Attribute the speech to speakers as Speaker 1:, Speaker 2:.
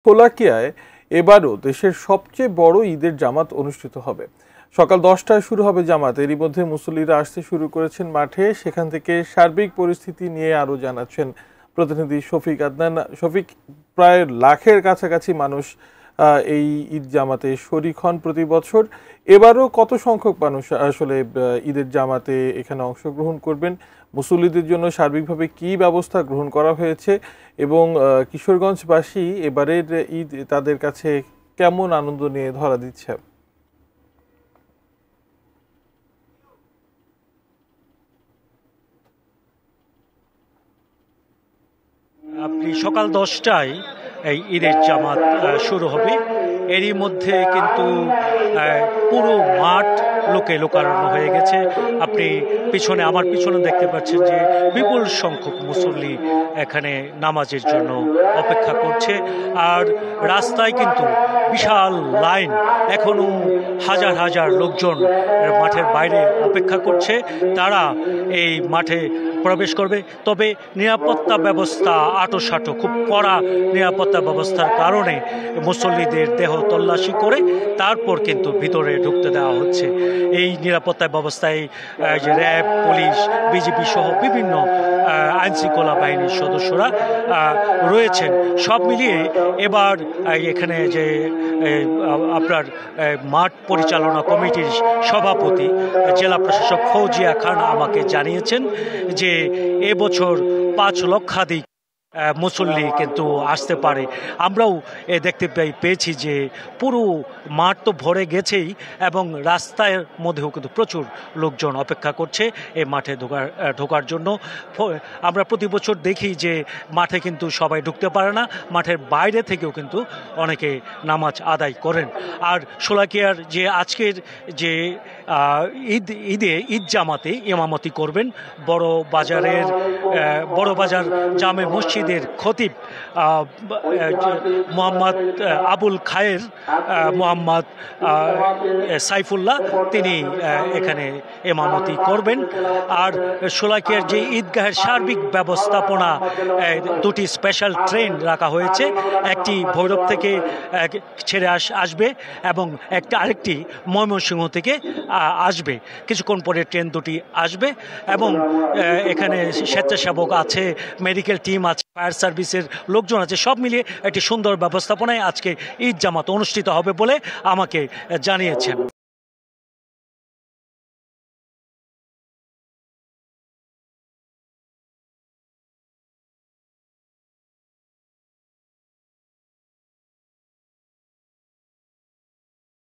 Speaker 1: শোলাকিয়ায় এবারও দেশের সবচেয়ে বড় ঈদের জামাত অনুষ্ঠিত হবে। সকাল 10টায় শুরু হবে জামাত। এরই মধ্যে মুসল্লিরা আসতে শুরু করেছেন মাঠে। সেখান থেকে সার্বিক পরিস্থিতি নিয়ে আরো জানাচ্ছেন প্রতিনিধি শফিক আদনান। শফিক, প্রায় লাখের কাছাকাছি মানুষ এই ঈদ জামাতে শরীক হন প্রতি বছর। এবারও কত সংখ্যক মানুষ আসলে ঈদের জামাতে এখানে অংশগ্রহণ করবেন? মুসল্লিদের জন্য সার্বিকভাবে কি ব্যবস্থা গ্রহণ করা হয়েছে এবং কিশোরগঞ্জবাসী এবারের ঈদ তাদের কাছে কেমন আনন্দ নিয়ে ধরা দিচ্ছে?
Speaker 2: আপনি সকাল 10টায় এই ঈদের জামাত শুরু হবে। এরই মধ্যে কিন্তু পুরো মাঠ লোকে লোকারণ্য হয়ে গেছে। আপনি আমার পিছনে দেখতে পাচ্ছেন যে বিপুল সংখ্যক মুসল্লি এখানে নামাজের জন্য অপেক্ষা করছে। আর রাস্তায় কিন্তু বিশাল লাইন, এখনো হাজার হাজার লোকজন মাঠের বাইরে অপেক্ষা করছে। তারা এই মাঠে প্রবেশ করবে। তবে নিরাপত্তা ব্যবস্থা আঁটোসাঁটো, খুব কড়া নিরাপত্তা ব্যবস্থার কারণে মুসল্লিদের দেহ তল্লাশি করে তারপর কিন্তু ভিতরে ঢুকতে দেওয়া হচ্ছে। এই নিরাপত্তা ব্যবস্থায় যে র্যাব, পুলিশ, বিজিবি সহ বিভিন্ন আইনশৃঙ্খলা বাহিনীর সদস্যরা রয়েছেন। সব মিলিয়ে এবার এখানে যে আপনার মাঠ পরিচালনা কমিটির সভাপতি জেলা প্রশাসক ফৌজিয়া খান আমাকে জানিয়েছেন যে এবছর 5 লক্ষাধিক মুসল্লি কিন্তু আসতে পারে। আমরাও দেখতে পেয়েছি যে পুরো মাঠ তো ভরে গেছেই এবং রাস্তার মধ্যেও কিন্তু প্রচুর লোকজন অপেক্ষা করছে এই মাঠে ঢোকার জন্য। আমরা প্রতি বছর দেখি যে মাঠে কিন্তু সবাই ঢুকতে পারে না, মাঠের বাইরে থেকেও কিন্তু অনেকে নামাজ আদায় করেন। আর শোলাকিয়ার যে আজকের যে ঈদ জামাতে ইমামতি করবেন বড় বাজার জামে মসজিদের খতিব মোহাম্মদ আবুল খায়ের মোহাম্মদ সাইফুল্লাহ, তিনি এখানে ইমামতি করবেন। আর শোলাকিয়ার যে ঈদগাহের সার্বিক ব্যবস্থাপনা, 2টি স্পেশাল ট্রেন রাখা হয়েছে। একটি ভৈরব থেকে ছেড়ে আসবে এবং আরেকটি ময়মনসিংহ থেকে আসবে। কিছুক্ষণ পরে ট্রেন দুটি আসবে এবং এখানে স্বেচ্ছাসেবক আছে, মেডিকেল টিম আছে, ফায়ার সার্ভিসের লোকজন আছে। সব মিলিয়ে একটি সুন্দর ব্যবস্থাপনায় আজকে ঈদ জামাত অনুষ্ঠিত হবে বলে আমাকে জানিয়েছেন।